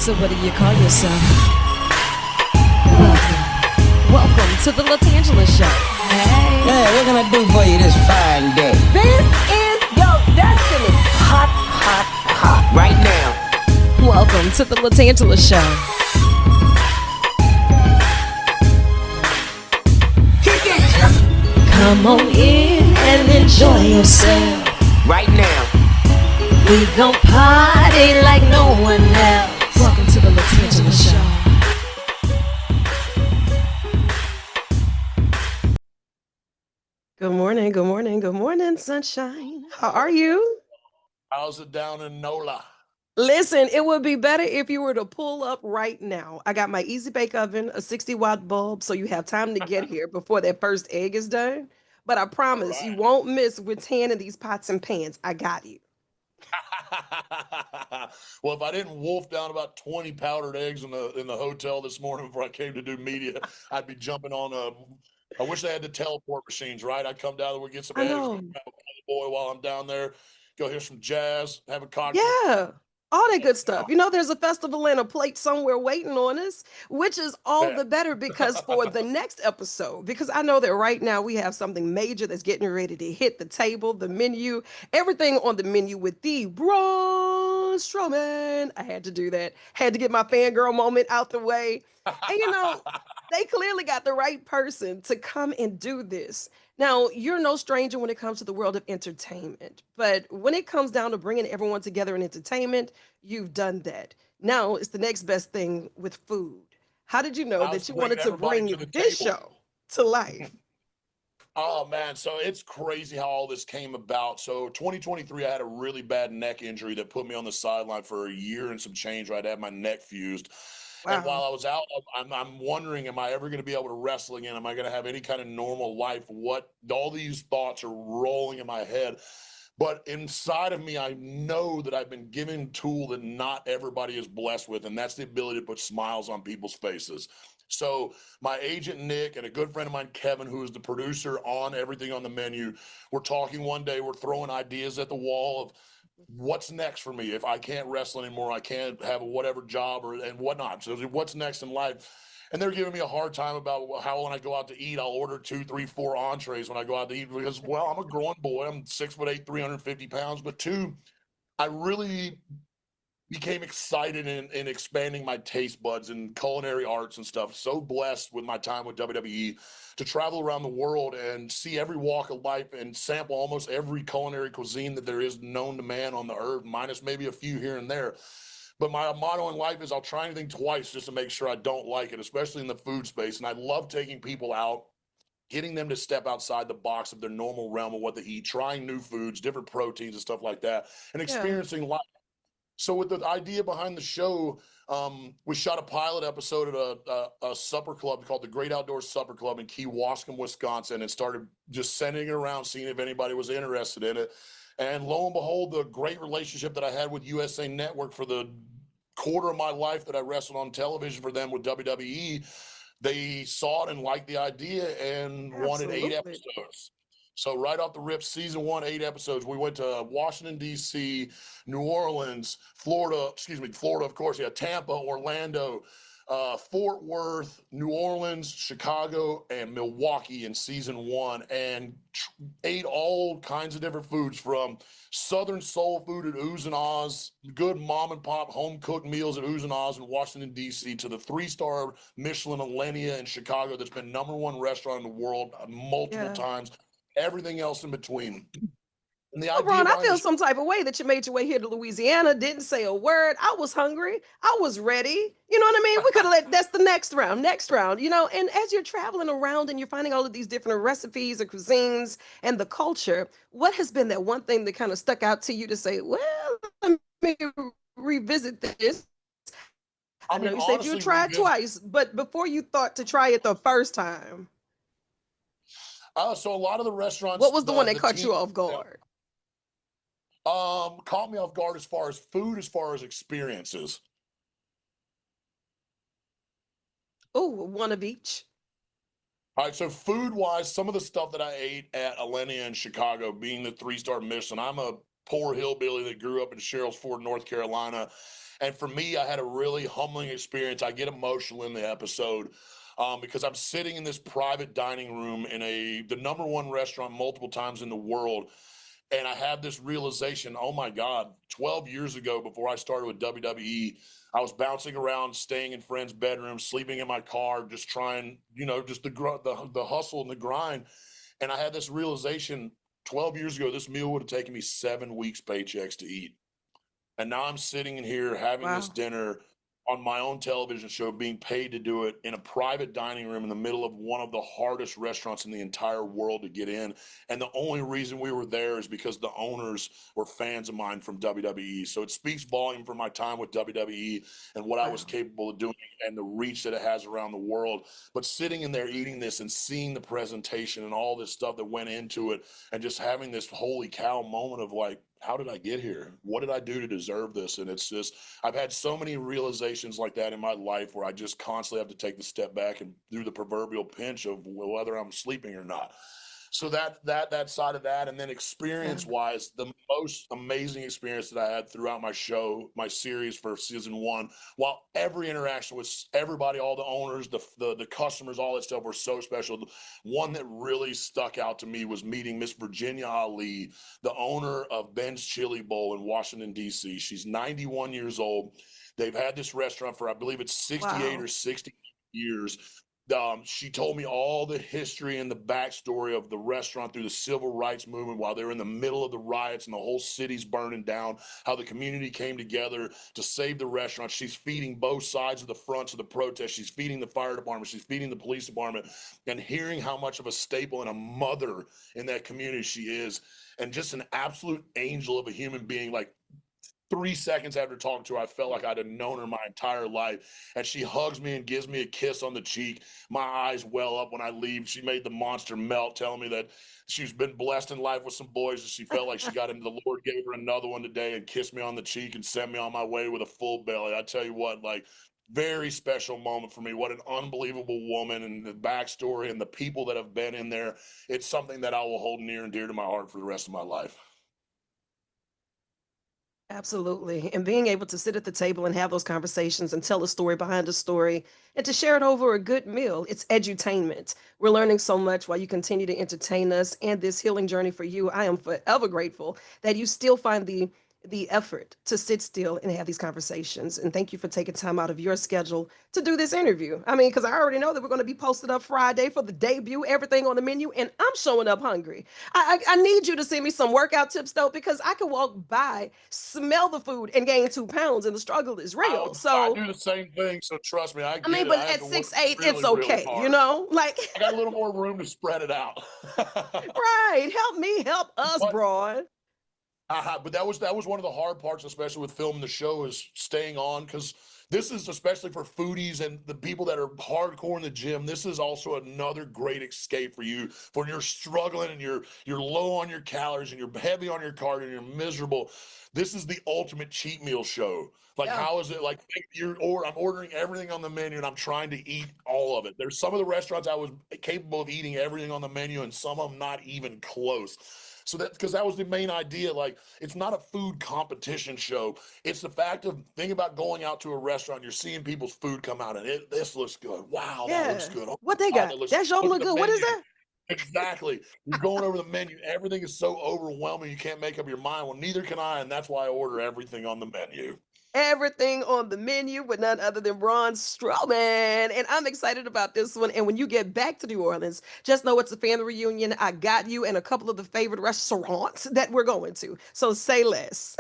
So what do you call yourself? Welcome to the LaTangela Show. Hey. Hey, what can I do for you this fine day? This is your destiny. Hot, hot, hot. Right now. Welcome to the LaTangela Show. Come on in and enjoy yourself. Right now. We gon' party like no one else. Welcome to the LaTangela Show. Good morning, good morning, good morning, sunshine. How are you? How's it down in NOLA? Listen, it would be better if you were to pull up right now. I got my easy bake oven, a 60-watt bulb, so you have time to get here before that first egg is done. But I promise you won't miss with 10 of these pots and pans. I got you. Well, if I didn't wolf down about 20 powdered eggs in the hotel this morning before I came to do media, I'd be jumping on I wish they had the teleport machines, right? I'd come down there, we'd get some I eggs, know. grab a boy while I'm down there, go hear some jazz, have a cocktail. Yeah, all that good stuff. You know, there's a festival and a plate somewhere waiting on us, which is all the better because for the next episode, because I know that right now we have something major that's getting ready to hit the table, the menu, everything on the menu with the Braun Strowman. I had to do that. Had to get my fangirl moment out the way. And you know, they clearly got the right person to come and do this. Now, you're no stranger when it comes to the world of entertainment, but when it comes down to bringing everyone together in entertainment, you've done that. Now it's the next best thing with food. How did you know that you wanted to bring this show to life? Oh man, so it's crazy how all this came about. So 2023, I had a really bad neck injury that put me on the sideline for a year and some change. Where I'd had my neck fused. And while I was out, I'm wondering, am I ever going to be able to wrestle again? Am I going to have any kind of normal life? What all these thoughts are rolling in my head. But inside of me, I know that I've been given a tool that not everybody is blessed with, and that's the ability to put smiles on people's faces. So my agent, Nick, and a good friend of mine, Kevin, who is the producer on everything on the menu, we're talking one day, we're throwing ideas at the wall of what's next for me. If I can't wrestle anymore, I can't have whatever job and whatnot. So what's next in life? And they're giving me a hard time about how when I go out to eat, I'll order 2, 3, 4 entrees when I go out to eat because, well, I'm a growing boy. I'm 6'8", 350 pounds. But 2, I really became excited in expanding my taste buds in culinary arts and stuff. So blessed with my time with WWE to travel around the world and see every walk of life and sample almost every culinary cuisine that there is known to man on the earth, minus maybe a few here and there. But my motto in life is I'll try anything twice just to make sure I don't like it, especially in the food space. And I love taking people out, getting them to step outside the box of their normal realm of what they eat, trying new foods, different proteins and stuff like that, and experiencing life. So with the idea behind the show, we shot a pilot episode at a supper club called the Great Outdoors Supper Club in Kewaskum, Wisconsin, and started just sending it around, seeing if anybody was interested in it. And lo and behold, the great relationship that I had with USA Network for the quarter of my life that I wrestled on television for them with WWE, they saw it and liked the idea and wanted 8 episodes. So right off the rip, season 1, 8 episodes. We went to Washington, D.C., New Orleans, Florida, of course, Tampa, Orlando, Fort Worth, New Orleans, Chicago, and Milwaukee in season 1, and ate all kinds of different foods from Southern soul food at Oohs and Ahs, good mom and pop home cooked meals at Oohs and Ahs in Washington, D.C., to the 3-star Michelin Alinea in Chicago that's been #1 restaurant in the world multiple times. Everything else in between. And the idea Braun, I feel some type of way that you made your way here to Louisiana, didn't say a word. I was hungry. I was ready. You know what I mean? We could have that's the next round, you know, and as you're traveling around and you're finding all of these different recipes or cuisines and the culture, what has been that one thing that kind of stuck out to you to say, well, let me revisit this? I know you said you tried twice, but before you thought to try it the first time. So a lot of the restaurants. What was the one that caught you off guard? Caught me off guard as far as food, as far as experiences. Oh, one of each. All right, so food-wise, some of the stuff that I ate at Alinea in Chicago, being the 3-star Michelin, I'm a poor hillbilly that grew up in Sherrills Ford, North Carolina. And for me, I had a really humbling experience. I get emotional in the episode because I'm sitting in this private dining room in the #1 restaurant multiple times in the world. And I have this realization, oh my God, 12 years ago, before I started with WWE, I was bouncing around, staying in friends' bedrooms, sleeping in my car, just trying, just the hustle and the grind. And I had this realization 12 years ago, this meal would have taken me 7 weeks paychecks to eat. And now I'm sitting in here having this Wow. dinner on my own television show, being paid to do it in a private dining room in the middle of one of the hardest restaurants in the entire world to get in. And the only reason we were there is because the owners were fans of mine from WWE. So it speaks volume for my time with WWE and what I was Wow. capable of doing and the reach that it has around the world. But sitting in there eating this and seeing the presentation and all this stuff that went into it, and just having this holy cow moment of like, how did I get here? What did I do to deserve this? And it's just, I've had so many realizations like that in my life where I just constantly have to take the step back and do the proverbial pinch of whether I'm sleeping or not. So that side of that, and then Yeah. experience wise, the most amazing experience that I had throughout my show, my series for season 1, while every interaction with everybody, all the owners, the customers, all that stuff were so special. One that really stuck out to me was meeting Miss Virginia Ali, the owner of Ben's Chili Bowl in Washington, D.C. She's 91 years old. They've had this restaurant for, I believe it's 68 Wow. or 60 years. She told me all the history and the backstory of the restaurant through the civil rights movement while they were in the middle of the riots and the whole city's burning down, how the community came together to save the restaurant. She's feeding both sides of the fronts of the protest. She's feeding the fire department. She's feeding the police department, and hearing how much of a staple and a mother in that community she is, and just an absolute angel of a human being. Like, 3 seconds after talking to her, I felt like I'd have known her my entire life. And she hugs me and gives me a kiss on the cheek. My eyes well up when I leave. She made the monster melt, telling me that she's been blessed in life with some boys, and she felt like she got into the Lord gave her another one today, and kissed me on the cheek and sent me on my way with a full belly. I tell you what, like, very special moment for me. What an unbelievable woman, and the backstory and the people that have been in there. It's something that I will hold near and dear to my heart for the rest of my life. Absolutely. And being able to sit at the table and have those conversations and tell a story behind a story and to share it over a good meal, it's edutainment. We're learning so much while you continue to entertain us and this healing journey for you. I am forever grateful that you still find the effort to sit still and have these conversations. And thank you for taking time out of your schedule to do this interview. I mean, because I already know that we're going to be posted up Friday for the debut, everything on the menu, and I'm showing up hungry. I need you to send me some workout tips though, because I can walk by, smell the food, and gain 2 pounds, and the struggle is real. I So, do the same thing, so trust me, I I get mean, it. but I have at to work 6'8", it's really, really okay, hard. like, I got a little more room to spread it out. right. Help me, help us, but Braun. but that was one of the hard parts, especially with filming the show, is staying on, because this is especially for foodies and the people that are hardcore in the gym. This is also another great escape for you when you're struggling and you're low on your calories and you're heavy on your cardio and you're miserable. This is the ultimate cheat meal show. Like, Yeah. how is it like I'm ordering everything on the menu and I'm trying to eat all of it. There's some of the restaurants I was capable of eating everything on the menu, and some of them not even close. So that, because that was the main idea. Like, it's not a food competition show. It's the fact of, think about going out to a restaurant, you're seeing people's food come out, and this looks good. Wow, that looks Yeah. good. Oh What they my God, got? that looks. That sure Look look at the good. What is menu. that? Exactly. You're going over the menu. Everything is so overwhelming. You can't make up your mind. Well, neither can I, and that's why I order everything on the menu. Everything on the menu with none other than Braun Strowman. And I'm excited about this one. And when you get back to New Orleans, just know it's a family reunion. I got you and a couple of the favorite restaurants that we're going to. So say less.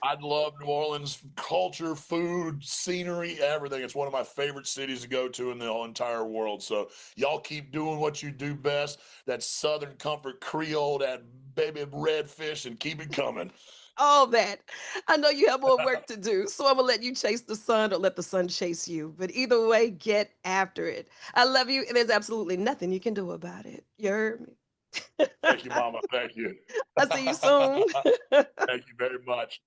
I'd love New Orleans culture, food, scenery, everything. It's one of my favorite cities to go to in the whole entire world. So y'all keep doing what you do best. That Southern comfort Creole, that baby redfish, and keep it coming. All that. I know you have more work to do. So I'm going to let you chase the sun or let the sun chase you. But either way, get after it. I love you. And there's absolutely nothing you can do about it. You heard me? Thank you, Mama. Thank you. I'll see you soon. Thank you very much.